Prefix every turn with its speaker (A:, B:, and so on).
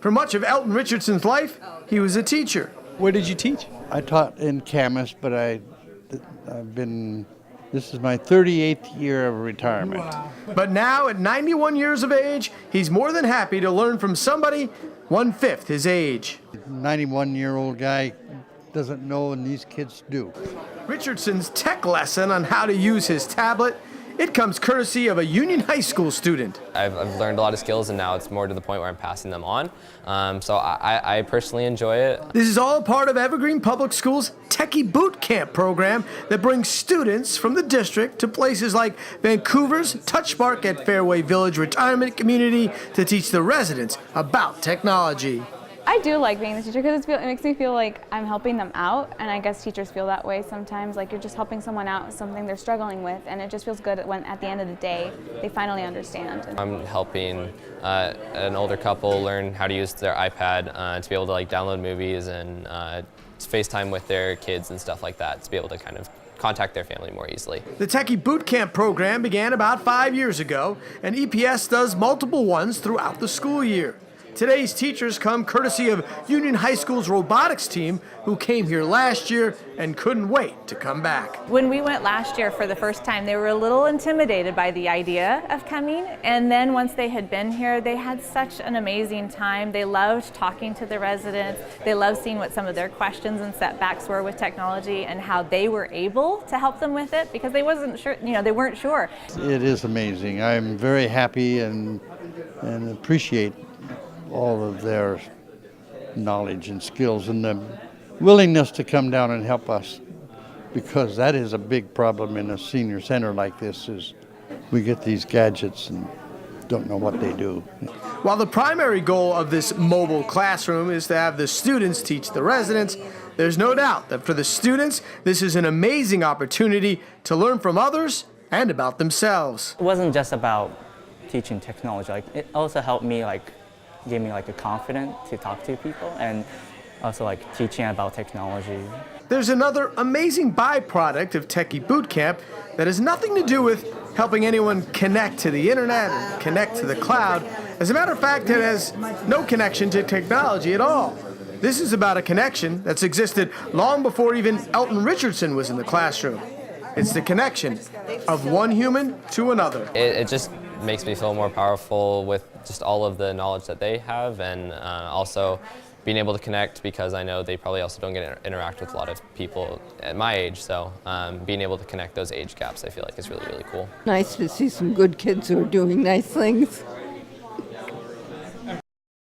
A: For much of Elton Richardson's life, he was a teacher.
B: Where did you teach?
C: I taught in Camas, but this is my 38th year of retirement.
A: Wow. But now, at 91 years of age, he's more than happy to learn from somebody 1/5 his age.
C: 91-year-old guy doesn't know, and these kids do.
A: Richardson's tech lesson on how to use his tablet, it comes courtesy of a Union High School student.
D: I've learned a lot of skills, and now it's more to the point where I'm passing them on. So I personally enjoy it.
A: This is all part of Evergreen Public Schools' Techie Boot Camp program that brings students from the district to places like Vancouver's Touchmark at Fairway Village Retirement Community to teach the residents about technology.
E: I do like being the teacher because it makes me feel like I'm helping them out, and I guess teachers feel that way sometimes, like you're just helping someone out with something they're struggling with, and it just feels good when at the end of the day they finally understand.
D: I'm helping an older couple learn how to use their iPad to be able to download movies and FaceTime with their kids and stuff like that, to be able to kind of contact their family more easily.
A: The Techie Boot Camp program began about 5 years ago, and EPS does multiple ones throughout the school year. Today's teachers come courtesy of Union High School's robotics team, who came here last year and couldn't wait to come back.
F: When we went last year for the first time, they were a little intimidated by the idea of coming, and then once they had been here, they had such an amazing time. They loved talking to the residents. They loved seeing what some of their questions and setbacks were with technology and how they were able to help them with it, because they weren't sure.
C: It is amazing. I'm very happy and appreciate all of their knowledge and skills and the willingness to come down and help us, because that is a big problem in a senior center like this, is we get these gadgets and don't know what they do.
A: While the primary goal of this mobile classroom is to have the students teach the residents, there's no doubt that for the students, this is an amazing opportunity to learn from others and about themselves.
G: It wasn't just about teaching technology. It also helped me gave me a confidence to talk to people, and also teaching about technology.
A: There's another amazing byproduct of Techie Boot Camp that has nothing to do with helping anyone connect to the internet and connect to the cloud. As a matter of fact, it has no connection to technology at all. This is about a connection that's existed long before even Elton Richardson was in the classroom. It's the connection of one human to another.
D: It just makes me feel more powerful with just all of the knowledge that they have, and also being able to connect, because I know they probably also don't get to interact with a lot of people at my age, so being able to connect those age gaps, I feel like is really, really cool.
H: Nice to see some good kids who are doing nice things.